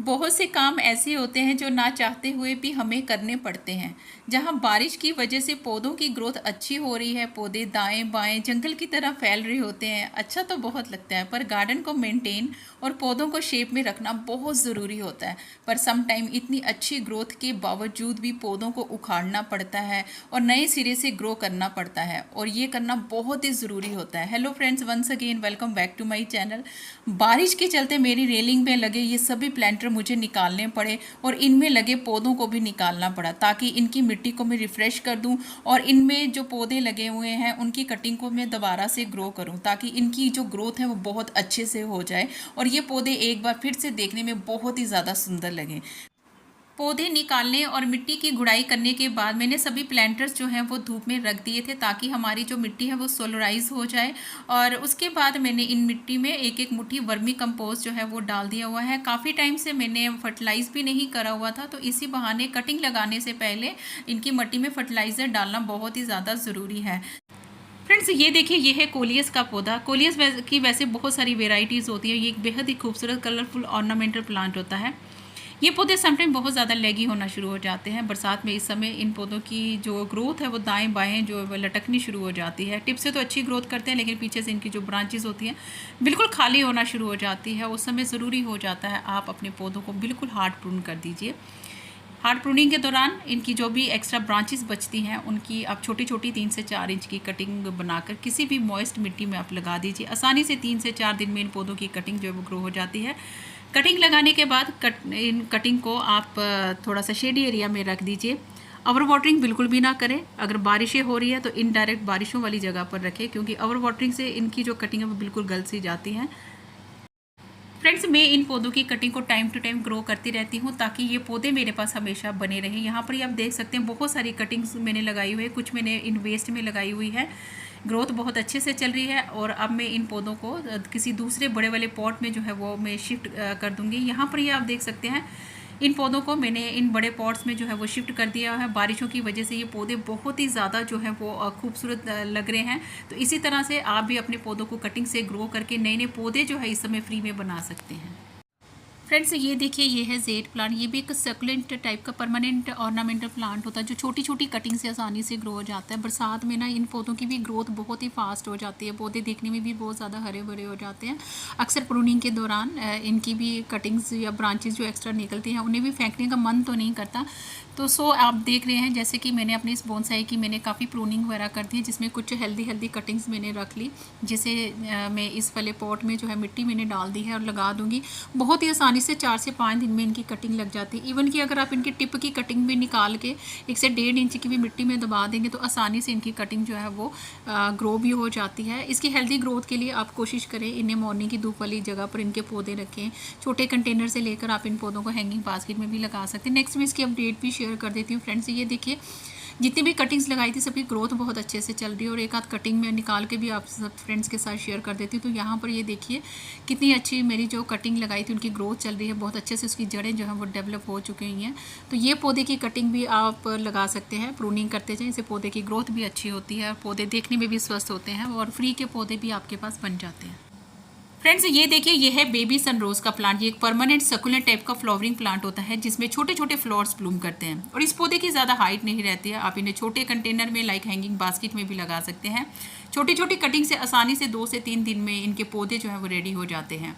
बहुत से काम ऐसे होते हैं जो ना चाहते हुए भी हमें करने पड़ते हैं। जहाँ बारिश की वजह से पौधों की ग्रोथ अच्छी हो रही है, पौधे दाएं बाएं जंगल की तरह फैल रहे होते हैं, अच्छा तो बहुत लगता है। पर गार्डन को मेंटेन और पौधों को शेप में रखना बहुत ज़रूरी होता है। पर सम टाइम इतनी अच्छी ग्रोथ के बावजूद भी पौधों को उखाड़ना पड़ता है और नए सिरे से ग्रो करना पड़ता है, और ये करना बहुत ही ज़रूरी होता है। Hello friends, once again welcome back to my channel. बारिश के चलते मेरी रेलिंग में लगे ये सभी प्लांटर मुझे निकालने पड़े और इनमें लगे पौधों को भी निकालना पड़ा, ताकि इनकी मिट्टी को मैं रिफ़्रेश कर दूं और इनमें जो पौधे लगे हुए हैं उनकी कटिंग को मैं दोबारा से ग्रो करूं, ताकि इनकी जो ग्रोथ है वो बहुत अच्छे से हो जाए और ये पौधे एक बार फिर से देखने में बहुत ही ज़्यादा सुंदर लगें। पौधे निकालने और मिट्टी की गुड़ाई करने के बाद मैंने सभी प्लांटर्स जो हैं वो धूप में रख दिए थे, ताकि हमारी जो मिट्टी है वो सोलराइज हो जाए। और उसके बाद मैंने इन मिट्टी में एक एक मुट्ठी वर्मी कंपोस्ट जो है वो डाल दिया हुआ है। काफ़ी टाइम से मैंने फर्टिलाइज़ भी नहीं करा हुआ था, तो इसी बहाने कटिंग लगाने से पहले इनकी मिट्टी में फर्टिलाइज़र डालना बहुत ही ज़्यादा ज़रूरी है। फ्रेंड्स, ये देखिए, ये है कोलियस का पौधा। कोलियस की वैसे बहुत सारी वेराइटीज़ होती है। ये एक बेहद ही खूबसूरत कलरफुल ऑर्नामेंटल प्लांट होता है। ये पौधे समटाइम बहुत ज़्यादा लेगी होना शुरू हो जाते हैं बरसात में। इस समय इन पौधों की जो ग्रोथ है वो दाएं बाएं जो लटकनी शुरू हो जाती है। टिप से तो अच्छी ग्रोथ करते हैं, लेकिन पीछे से इनकी जो ब्रांचेस होती हैं बिल्कुल खाली होना शुरू हो जाती है। उस समय ज़रूरी हो जाता है आप अपने पौधों को बिल्कुल हार्ड प्रून कर दीजिए। हार्ड प्रूनिंग के दौरान इनकी जो भी एक्स्ट्रा ब्रांचेस बचती हैं उनकी आप छोटी छोटी 3 से 4 इंच की कटिंग बनाकर किसी भी मॉइस्ट मिट्टी में आप लगा दीजिए। आसानी से 3 से 4 दिन में इन पौधों की कटिंग जो है वो ग्रो हो जाती है। कटिंग लगाने के बाद इन कटिंग को आप थोड़ा सा शेडी एरिया में रख दीजिए। ओवर वाटरिंग बिल्कुल भी ना करें। अगर बारिशें हो रही है तो इनडायरेक्ट बारिशों वाली जगह पर रखें, क्योंकि ओवर वाटरिंग से इनकी जो कटिंग है वो बिल्कुल गल सी जाती है। फ्रेंड्स, मैं इन पौधों की कटिंग को टाइम टू टाइम ग्रो करती रहती हूँ, ताकि ये पौधे मेरे पास हमेशा बने रहें। यहाँ पर ये आप देख सकते हैं बहुत सारी कटिंग्स मैंने लगाई हुई है, कुछ मैंने इन वेस्ट में लगाई हुई है। ग्रोथ बहुत अच्छे से चल रही है और अब मैं इन पौधों को किसी दूसरे बड़े वाले पॉट में जो है वो मैं शिफ्ट कर दूँगी। यहाँ पर ये आप देख सकते हैं इन पौधों को मैंने इन बड़े पॉट्स में जो है वो शिफ्ट कर दिया है। बारिशों की वजह से ये पौधे बहुत ही ज़्यादा जो है वो खूबसूरत लग रहे हैं। तो इसी तरह से आप भी अपने पौधों को कटिंग से ग्रो करके नए नए पौधे जो है इस समय फ्री में बना सकते हैं। फ्रेंड्स, ये देखिए, ये है जेड प्लांट। ये भी एक सक्लेंट टाइप का परमानेंट ऑर्नामेंटल प्लांट होता है, जो छोटी छोटी कटिंग से आसानी से ग्रो हो जाता है। बरसात में ना इन पौधों की भी ग्रोथ बहुत ही फास्ट हो जाती है। पौधे देखने में भी बहुत ज़्यादा हरे भरे हो जाते हैं। अक्सर प्रूनिंग के दौरान इनकी भी कटिंग्स या ब्रांचेस जो एक्स्ट्रा निकलती हैं उन्हें भी फेंकने का मन तो नहीं करता। तो आप देख रहे हैं जैसे कि मैंने अपनी इस बोनसाई की मैंने काफ़ी प्रूनिंग वगैरह कर दी है, जिसमें कुछ हेल्दी कटिंग्स मैंने रख ली, जिसे मैं इस वाले पॉट में जो है मिट्टी मैंने डाल दी है और लगा दूंगी। बहुत ही आसानी से 4 से 5 दिन में इनकी कटिंग लग जाती है। इवन कि अगर आप इनकी टिप की कटिंग भी निकाल के 1 से 1.5 इंच की भी मिट्टी में दबा देंगे तो आसानी से इनकी कटिंग जो है वो ग्रो भी हो जाती है। इसकी हेल्दी ग्रोथ के लिए आप कोशिश करें, इन्हें मॉर्निंग की धूप वाली जगह पर इनके पौधे रखें। छोटे कंटेनर से लेकर आप इन पौधों को हैंगिंग बास्केट में भी लगा सकते हैं। नेक्स्ट मैं इसकी अपडेट भी शेयर कर देती हूँ। फ्रेंड्स, ये देखिए, जितनी भी कटिंग्स लगाई थी सबकी ग्रोथ बहुत अच्छे से चल रही है, और एक आध कटिंग में निकाल के भी आप सब फ्रेंड्स के साथ शेयर कर देती हूँ। तो यहाँ पर ये देखिए कितनी अच्छी मेरी जो कटिंग लगाई थी उनकी ग्रोथ चल रही है, बहुत अच्छे से उसकी जड़ें जो हैं वो डेवलप हो चुकी हैं। तो ये पौधे की कटिंग भी आप लगा सकते हैं, प्रूनिंग करते जाएँ, इससे पौधे की ग्रोथ भी अच्छी होती है और पौधे देखने में भी स्वस्थ होते हैं और फ्री के पौधे भी आपके पास बन जाते हैं। फ्रेंड्स, ये देखिए, ये है बेबी सनरोज का प्लांट। ये एक परमानेंट सकुलेंट टाइप का फ्लावरिंग प्लांट होता है, जिसमें छोटे छोटे फ्लावर्स ब्लूम करते हैं, और इस पौधे की ज़्यादा हाइट नहीं रहती है। आप इन्हें छोटे कंटेनर में लाइक हैंगिंग बास्केट में भी लगा सकते हैं। छोटी छोटी कटिंग से आसानी से 2 से 3 दिन में इनके पौधे जो है वो रेडी हो जाते हैं।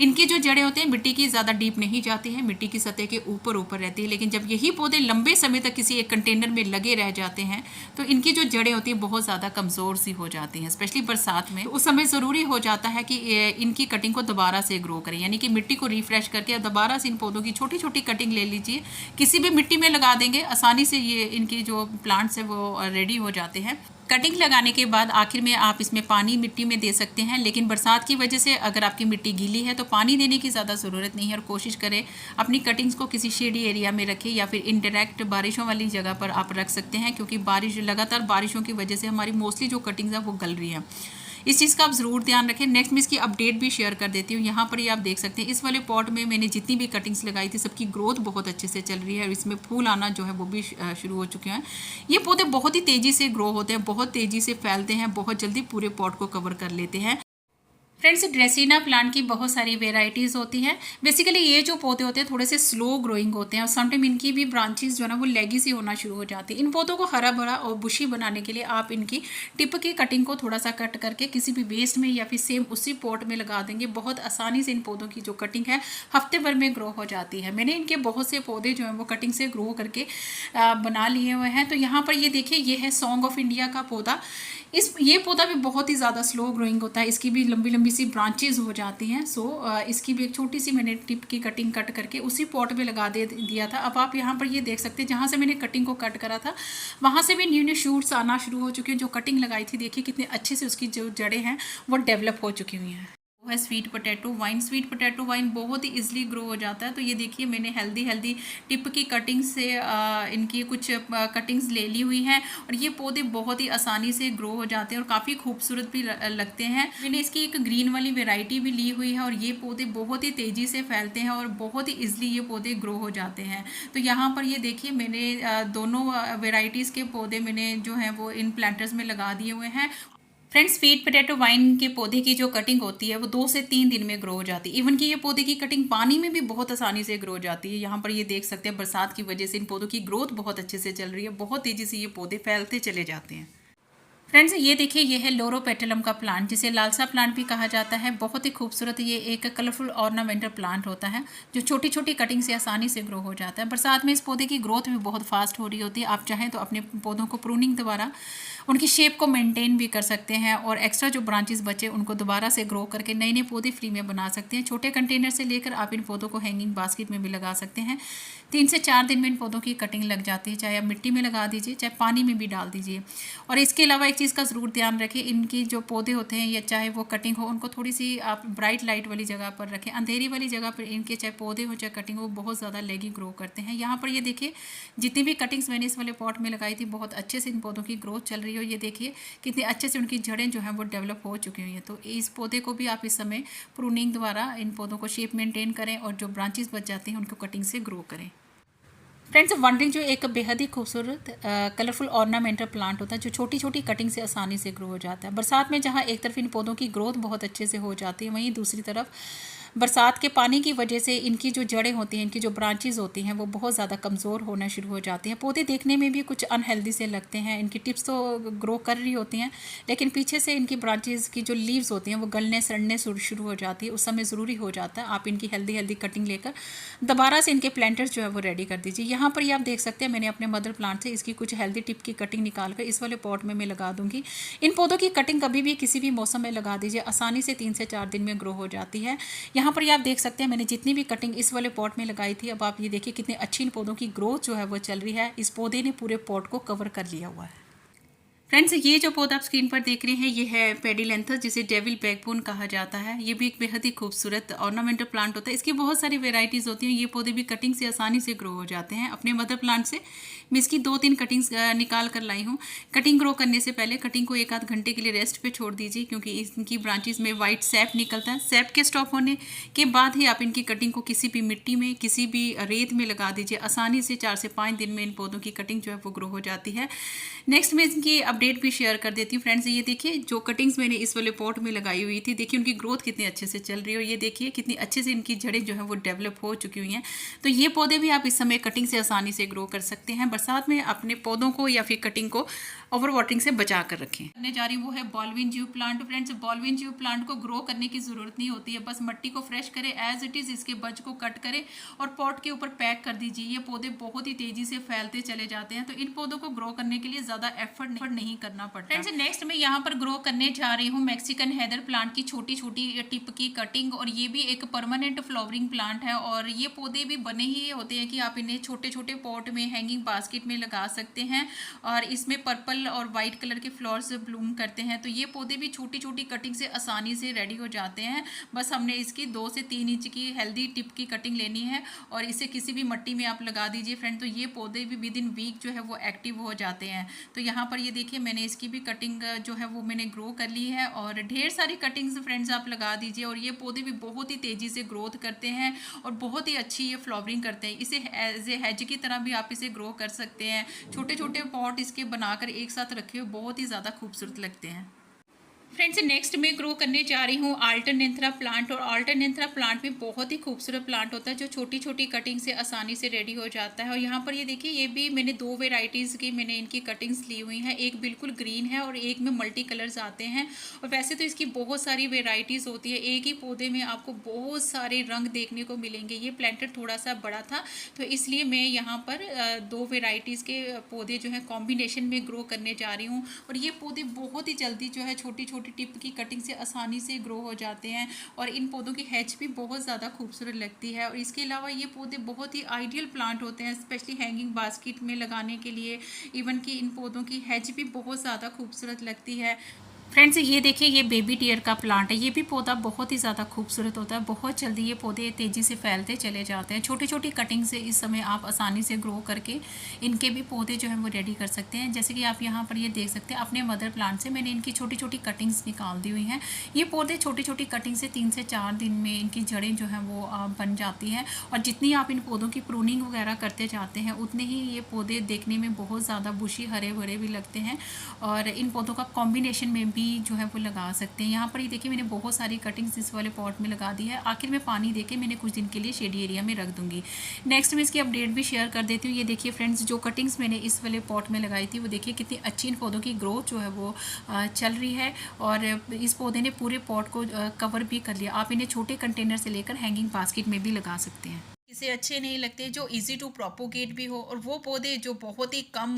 इनकी जो जड़ें होते हैं मिट्टी की ज़्यादा डीप नहीं जाती हैं, मिट्टी की सतह के ऊपर ऊपर रहती है। लेकिन जब यही पौधे लंबे समय तक किसी एक कंटेनर में लगे रह जाते हैं तो इनकी जो जड़ें होती हैं बहुत ज़्यादा कमज़ोर सी हो जाती हैं, स्पेशली बरसात में। तो उस समय ज़रूरी हो जाता है कि इनकी कटिंग को दोबारा से ग्रो करें, यानी कि मिट्टी को रिफ्रेश करके दोबारा से इन पौधों की छोटी छोटी कटिंग ले लीजिए, किसी भी मिट्टी में लगा देंगे, आसानी से ये इनकी जो प्लांट्स है वो रेडी हो जाते हैं। कटिंग लगाने के बाद आखिर में आप इसमें पानी मिट्टी में दे सकते हैं, लेकिन बरसात की वजह से अगर आपकी मिट्टी गीली है तो पानी देने की ज़्यादा ज़रूरत नहीं है। और कोशिश करें अपनी कटिंग्स को किसी शेडी एरिया में रखें, या फिर इनडायरेक्ट बारिशों वाली जगह पर आप रख सकते हैं, क्योंकि लगातार बारिशों की वजह से हमारी मोस्टली जो कटिंग्स हैं वो गल रही हैं। इस चीज़ का आप ज़रूर ध्यान रखें। नेक्स्ट मैं इसकी अपडेट भी शेयर कर देती हूँ। यहाँ पर ये आप देख सकते हैं इस वाले पॉट में मैंने जितनी भी कटिंग्स लगाई थी सबकी ग्रोथ बहुत अच्छे से चल रही है, और इसमें फूल आना जो है वो भी शुरू हो चुके हैं। ये पौधे बहुत ही तेज़ी से ग्रो होते हैं, बहुत तेज़ी से फैलते हैं, बहुत जल्दी पूरे पॉट को कवर कर लेते हैं। फ्रेंड्स, ड्रेसिना प्लांट की बहुत सारी वेराइटीज़ होती हैं। बेसिकली ये जो पौधे होते हैं थोड़े से स्लो ग्रोइंग होते हैं और समटाइम इनकी भी ब्रांचेस जो है ना वो लेगी सी होना शुरू हो जाती है। इन पौधों को हरा भरा और बुशी बनाने के लिए आप इनकी टिप की कटिंग को थोड़ा सा कट करके किसी भी वेस्ट में या फिर सेम उसी पॉट में लगा देंगे। बहुत आसानी से इन पौधों की जो कटिंग है हफ्ते भर में ग्रो हो जाती है। मैंने इनके बहुत से पौधे जो हैं वो कटिंग से ग्रो करके बना लिए हुए हैं। तो यहाँ पर ये देखिए, ये है सॉन्ग ऑफ इंडिया का पौधा। ये पौधा भी बहुत ही ज़्यादा स्लो ग्रोइंग होता है। इसकी भी लंबी लंबी सी ब्रांचेज हो जाती हैं। इसकी भी एक छोटी सी मैंने टिप की कटिंग कट करके उसी पॉट में लगा दे दिया था। अब आप यहाँ पर ये देख सकते हैं, जहाँ से मैंने कटिंग को कट करा था वहाँ से भी न्यू न्यू शूट्स आना शुरू हो चुके हैं। जो कटिंग लगाई थी देखिए कितने अच्छे से उसकी जो जड़ें हैं वो डेवलप हो चुकी हुई हैं। वो है sweet potato wine. Sweet potato wine बहुत ही इजीली ग्रो हो जाता है। तो ये देखिए, मैंने हेल्दी टिप की कटिंग से इनकी कुछ कटिंग्स ले ली हुई हैं और ये पौधे बहुत ही आसानी से ग्रो हो जाते हैं और काफ़ी खूबसूरत भी लगते हैं। मैंने इसकी एक ग्रीन वाली वेराइटी भी ली हुई है और ये पौधे बहुत ही तेज़ी से फैलते हैं और बहुत ही ईजिली ये पौधे ग्रो हो जाते हैं। तो यहाँ पर ये देखिए, मैंने दोनों वेराइटीज़ के पौधे मैंने जो हैं वो इन प्लांटर्स में लगा दिए हुए हैं। फ्रेंड्स, स्वीट पोटैटो वाइन के पौधे की जो कटिंग होती है वो 2 से 3 दिन में ग्रो हो जाती है। इवन कि ये पौधे की कटिंग पानी में भी बहुत आसानी से ग्रो हो जाती है। यहाँ पर ये देख सकते हैं, बरसात की वजह से इन पौधों की ग्रोथ बहुत अच्छे से चल रही है। बहुत तेज़ी से ये पौधे फैलते चले जाते हैं। फ्रेंड्स, ये देखिए, ये है लोरोपेटलम का प्लांट, जिसे लालसा प्लांट भी कहा जाता है। बहुत ही खूबसूरत ये एक कलरफुल ऑर्नामेंटल प्लांट होता है जो छोटी छोटी कटिंग से आसानी से ग्रो हो जाता है। बरसात में इस पौधे की ग्रोथ भी बहुत फास्ट हो रही होती है। आप चाहें तो अपने पौधों को प्रूनिंग द्वारा उनकी शेप को मेंटेन भी कर सकते हैं और एक्स्ट्रा जो ब्रांचेस बचे उनको दोबारा से ग्रो करके नए नए पौधे फ्री में बना सकते हैं। छोटे कंटेनर से लेकर आप इन पौधों को हैंगिंग बास्केट में भी लगा सकते हैं। 3 से 4 दिन में इन पौधों की कटिंग लग जाती है। चाहे आप मिट्टी में लगा दीजिए, चाहे पानी में भी डाल दीजिए। और इसके अलावा एक चीज़ का ज़रूर ध्यान रखें, इनकी जो पौधे होते हैं या चाहे वो कटिंग हो, उनको थोड़ी सी आप ब्राइट लाइट वाली जगह पर रखें। अंधेरी वाली जगह पर इनके चाहे पौधे हो चाहे कटिंग हो, बहुत ज़्यादा लेगी ग्रो करते हैं। यहाँ पर ये देखिए, जितनी भी कटिंग्स मैंने इस वाले पॉट में लगाई थी बहुत अच्छे से इन पौधों की ग्रोथ चल रही हो। ये देखिए कितने अच्छे से उनकी जड़ें जो हैं वो डेवलप हो चुकी हुई हैं। तो इस पौधे को भी आप इस समय प्रूनिंग द्वारा इन पौधों को शेप मेंटेन करें और जो ब्रांचेस बच जाते हैं उनको कटिंग से ग्रो करें। फ्रेंड्स, वनरिंग जो एक बेहद ही खूबसूरत कलरफुल ऑर्नामेंटल प्लांट होता है जो छोटी छोटी कटिंग से आसानी से ग्रो हो जाता है। बरसात में जहाँ एक तरफ इन पौधों की ग्रोथ बहुत अच्छे से हो जाती है, वहीं दूसरी तरफ बरसात के पानी की वजह से इनकी जो जड़ें होती हैं, इनकी जो ब्रांचेज होती हैं वो बहुत ज़्यादा कमज़ोर होना शुरू हो जाती हैं। पौधे देखने में भी कुछ अनहेल्दी से लगते हैं। इनकी टिप्स तो ग्रो कर रही होती हैं लेकिन पीछे से इनकी ब्रांचेज की जो लीव्स होती हैं वो गलने सड़ने शुरू हो जाती है। उस समय ज़रूरी हो जाता है आप इनकी हेल्दी कटिंग लेकर दोबारा से इनके प्लांटर्स जो है वो रेडी कर दीजिए। यहाँ पर ये आप देख सकते हैं, मैंने अपने मदर प्लांट से इसकी कुछ हेल्दी टिप की कटिंग निकाल कर इस वाले पॉट में मैं लगा दूंगी। इन पौधों की कटिंग कभी भी किसी भी मौसम में लगा दीजिए, आसानी से 3 से 4 दिन में ग्रो हो जाती है। यहाँ पर ये आप देख सकते हैं, मैंने जितनी भी कटिंग इस वाले पॉट में लगाई थी, अब आप ये देखिए कितनी अच्छी इन पौधों की ग्रोथ जो है वो चल रही है। इस पौधे ने पूरे पॉट को कवर कर लिया हुआ है। फ्रेंड्स, ये जो पौधा आप स्क्रीन पर देख रहे हैं ये है पेडिलेंथस, जिसे डेविल बैकबोन कहा जाता है। ये भी एक बेहद ही खूबसूरत ऑर्नामेंटल प्लांट होता है। इसकी बहुत सारी वेराइटीज़ होती हैं। ये पौधे भी कटिंग से आसानी से ग्रो हो जाते हैं। अपने मदर प्लांट से मैं इसकी 2-3 कटिंग्स निकाल कर लाई हूँ। कटिंग ग्रो करने से पहले कटिंग को 1 आध घंटे के लिए रेस्ट पे छोड़ दीजिए, क्योंकि इनकी ब्रांचेस में वाइट सैप निकलता है। सैप के स्टॉप होने के बाद ही आप इनकी कटिंग को किसी भी मिट्टी में, किसी भी रेत में लगा दीजिए। आसानी से 4 से 5 दिन में इन पौधों की कटिंग जो है वो ग्रो हो जाती है। नेक्स्ट मैं इनकी अपडेट भी शेयर कर देती हूँ। फ्रेंड्स, ये देखिए जो कटिंग्स मैंने इस वाले पॉट में लगाई हुई थी, देखिए उनकी ग्रोथ कितनी अच्छे से चल रही है और ये देखिए कितनी अच्छे से इनकी जड़ें जो है वो डेवलप हो चुकी हुई हैं। तो ये पौधे भी आप इस समय कटिंग से आसानी से ग्रो कर सकते हैं। बरसात में अपने पौधों को या फिर कटिंग को ओवर वाटरिंग से बचा कर रखें। करने जा रही हूँ वो है बॉलविन ज्यू प्लांट। फ्रेंड्स, बॉलविन ज्यू प्लांट को ग्रो करने की जरूरत नहीं होती है, बस मिट्टी को फ्रेश करें एज इट इज, इसके बज को कट करें और पॉट के ऊपर पैक कर दीजिए। ये पौधे बहुत ही तेजी से फैलते चले जाते हैं। तो इन पौधों को ग्रो करने के लिए ज्यादा एफर्ट नहीं करना पड़ता। फ्रेंड्स, नेक्स्ट मैं यहाँ पर ग्रो करने जा रही हूँ मैक्सिकन हेदर प्लांट की छोटी छोटी टिप की कटिंग, और ये भी एक परमानेंट फ्लावरिंग प्लांट है। और ये पौधे भी बने ही होते हैं कि आप इन्हें छोटे छोटे पॉट में, हैंगिंग बास्केट में लगा सकते हैं और इसमें पर्पल और वाइट कलर के फ्लावर्स ब्लूम करते हैं। तो ये पौधे भी छोटी छोटी कटिंग से आसानी से रेडी हो जाते हैं। बस हमने इसकी 2 से 3 इंच की हेल्दी टिप की कटिंग लेनी है और इसे किसी भी मिट्टी में आप लगा दीजिए फ्रेंड। तो ये पौधे भी विद इन वीक जो है वो एक्टिव हो जाते हैं। तो यहाँ पर ये देखिए मैंने इसकी भी कटिंग जो है वो मैंने ग्रो कर ली है और ढेर सारी कटिंग्स फ्रेंड्स आप लगा दीजिए। और ये पौधे भी बहुत ही तेज़ी से ग्रोथ करते हैं और बहुत ही अच्छी ये फ्लावरिंग करते हैं। इसे एज ए हेज की तरह भी आप इसे ग्रो कर सकते हैं। छोटे छोटे पॉट इसके बनाकर एक साथ रखे हुए बहुत ही ज़्यादा खूबसूरत लगते हैं। फ्रेंड्स नेक्स्ट मैं ग्रो करने जा रही हूँ अल्टरनेंथरा प्लांट। और अल्टरनेंथरा प्लांट भी बहुत ही खूबसूरत प्लांट होता है जो छोटी छोटी कटिंग से आसानी से रेडी हो जाता है। और यहाँ पर ये देखिए, ये भी मैंने 2 वेराइटीज़ की मैंने इनकी कटिंग्स ली हुई हैं। एक बिल्कुल ग्रीन है और एक में मल्टी कलर्स आते हैं। और वैसे तो इसकी बहुत सारी वेराइटीज़ होती है, एक ही पौधे में आपको बहुत सारे रंग देखने को मिलेंगे। ये प्लांटेड थोड़ा सा बड़ा था तो इसलिए मैं यहाँ पर 2 वेराइटीज़ के पौधे जो है कॉम्बिनेशन में ग्रो करने जा रही हूँ। और ये पौधे बहुत ही जल्दी जो है छोटी छोटी टिप की कटिंग से आसानी से ग्रो हो जाते हैं। और इन पौधों की हैच भी बहुत ज़्यादा खूबसूरत लगती है। और इसके अलावा ये पौधे बहुत ही आइडियल प्लांट होते हैं, स्पेशली हैंगिंग बास्केट में लगाने के लिए। इवन कि इन पौधों की हैच भी बहुत ज़्यादा खूबसूरत लगती है। फ्रेंड्स ये देखिए, ये बेबी डियर का प्लांट है। ये भी पौधा बहुत ही ज़्यादा खूबसूरत होता है। बहुत जल्दी ये पौधे तेज़ी से फैलते चले जाते हैं। छोटी छोटी कटिंग से इस समय आप आसानी से ग्रो करके इनके भी पौधे जो हैं वो रेडी कर सकते हैं। जैसे कि आप यहाँ पर ये देख सकते हैं, अपने मदर प्लांट से मैंने इनकी छोटी छोटी कटिंग्स निकाल दी हुई हैं। ये पौधे छोटी छोटी कटिंग से 3 से 4 दिन में इनकी जड़ें जो हैं वो बन जाती हैं। और जितनी आप इन पौधों की प्रूनिंग वगैरह करते जाते हैं उतने ही ये पौधे देखने में बहुत ज़्यादा बुशी हरे भरे भी लगते हैं। और इन पौधों का कॉम्बिनेशन में भी जो है वो लगा सकते हैं। यहाँ पर ये देखिए, मैंने बहुत सारी कटिंग्स इस वाले पॉट में लगा दी है। आखिर में पानी देके मैंने कुछ दिन के लिए शेडी एरिया में रख दूंगी। नेक्स्ट मैं इसकी अपडेट भी शेयर कर देती हूँ। ये देखिए फ्रेंड्स, जो कटिंग्स मैंने इस वाले पॉट में लगाई थी वो देखिए कितनी अच्छी इन पौधों की ग्रोथ जो है वो चल रही है। और इस पौधे ने पूरे पॉट को कवर भी कर लिया। आप इन्हें छोटे कंटेनर से लेकर हैंगिंग बास्केट में भी लगा सकते हैं। इसे अच्छे नहीं लगते जो इजी टू प्रोपोगेट भी हो, और वो पौधे जो बहुत ही कम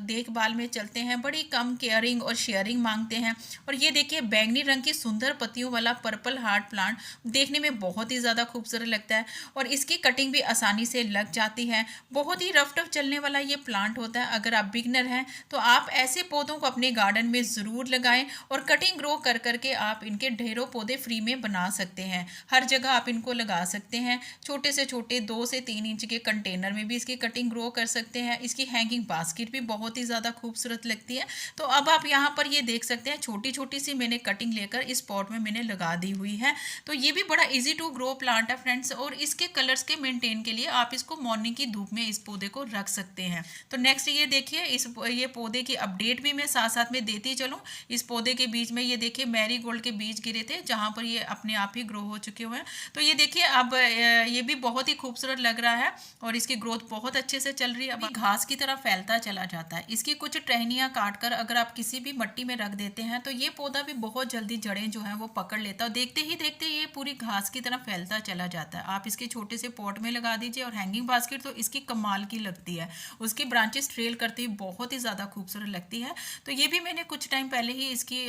देखभाल में चलते हैं, बड़ी कम केयरिंग और शेयरिंग मांगते हैं। और ये देखिए, बैंगनी रंग की सुंदर पत्तियों वाला पर्पल हार्ट प्लांट देखने में बहुत ही ज़्यादा खूबसूरत लगता है। और इसकी कटिंग भी आसानी से लग जाती है। बहुत ही रफ टफ चलने वाला ये प्लांट होता है। अगर आप बिगनर हैं तो आप ऐसे पौधों को अपने गार्डन में ज़रूर लगाएं और कटिंग ग्रो कर करके आप इनके ढेरों पौधे फ्री में बना सकते हैं। हर जगह आप इनको लगा सकते हैं। छोटे से छोटे 2 से 3 इंच के कंटेनर में भी इसकी कटिंग ग्रो कर सकते हैं। इसकी हैंगिंग बास्केट भी बहुत ही ज़्यादा खूबसूरत लगती है। तो अब आप यहाँ पर ये देख सकते हैं, छोटी छोटी सी मैंने कटिंग लेकर इस पॉट में मैंने लगा दी हुई है। तो ये भी बड़ा इजी टू ग्रो प्लांट है फ्रेंड्स। और इसके कलर्स के मेंटेन के लिए आप इसको मॉर्निंग की धूप में इस पौधे को रख सकते हैं। तो नेक्स्ट ये देखिए, ये पौधे की अपडेट भी मैं साथ साथ में देती चलूँ। इस पौधे के बीच में ये देखिए मैरी गोल्ड के बीज गिरे थे, जहाँ पर ये अपने आप ही ग्रो हो चुके हुए हैं। तो ये देखिए, अब ये भी बहुत ही खूबसूरत लग रहा है और इसकी ग्रोथ बहुत अच्छे से चल रही है। अभी घास की तरह फैलता चला जाता है। इसकी कुछ टहनियाँ काटकर अगर आप किसी भी मिट्टी में रख देते हैं तो ये पौधा भी बहुत जल्दी जड़ें जो हैं वो पकड़ लेता है। देखते ही देखते ये पूरी घास की तरह फैलता चला जाता है। आप इसके छोटे से पॉट में लगा दीजिए। और हैंगिंग बास्केट तो इसकी कमाल की लगती है, उसकी ब्रांचेस ट्रेल करती हुई बहुत ही ज़्यादा खूबसूरत लगती है। तो ये भी मैंने कुछ टाइम पहले ही इसकी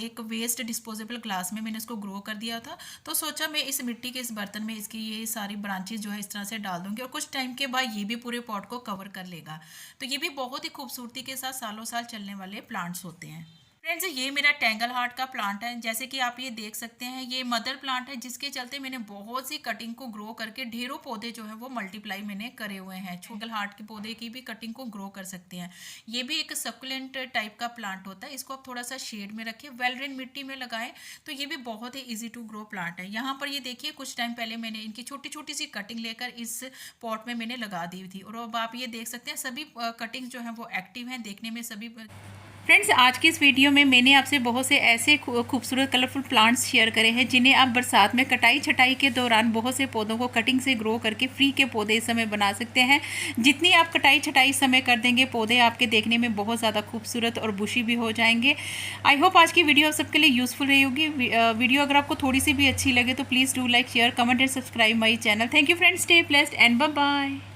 एक वेस्ट डिस्पोजेबल ग्लास में मैंने इसको ग्रो कर दिया था। तो सोचा मैं इस मिट्टी के इस बर्तन में इसकी ये सारी ब्रांचेस जो है इस तरह से डाल दूंगी और कुछ टाइम के बाद ये भी पूरे पॉट को कवर कर लेगा। तो ये भी बहुत ही खूबसूरती के साथ सालों साल चलने वाले प्लांट्स होते हैं। फ्रेंड्स ये मेरा टेंगल हार्ट का प्लांट है। जैसे कि आप ये देख सकते हैं, ये मदर प्लांट है जिसके चलते मैंने बहुत सी कटिंग को ग्रो करके ढेरों पौधे जो है वो मल्टीप्लाई मैंने करे हुए हैं। टेंगल हार्ट के पौधे की भी कटिंग को ग्रो कर सकते हैं। ये भी एक सकुलेंट टाइप का प्लांट होता है। इसको आप थोड़ा सा शेड में रखें, वेल ड्रेन मिट्टी में लगाएं तो ये भी बहुत ही ईजी टू ग्रो प्लांट है। यहाँ पर ये देखिए, कुछ टाइम पहले मैंने इनकी छोटी छोटी सी कटिंग लेकर इस पॉट में मैंने लगा दी थी। और अब आप ये देख सकते हैं सभी कटिंग जो है वो एक्टिव हैं, देखने में सभी। फ्रेंड्स आज की इस वीडियो में मैंने आपसे बहुत से ऐसे खूबसूरत कलरफुल प्लांट्स शेयर करे हैं जिन्हें आप बरसात में कटाई छटाई के दौरान बहुत से पौधों को कटिंग से ग्रो करके फ्री के पौधे इस समय बना सकते हैं। जितनी आप कटाई छटाई समय कर देंगे, पौधे आपके देखने में बहुत ज़्यादा खूबसूरत और बुशी भी हो जाएंगे। आई होप आज की वीडियो आप सबके लिए यूज़फुल रही होगी। वीडियो अगर आपको थोड़ी सी भी अच्छी लगे तो please do like, share, comment and subscribe my channel. Thank you friends, stay blessed and bye bye.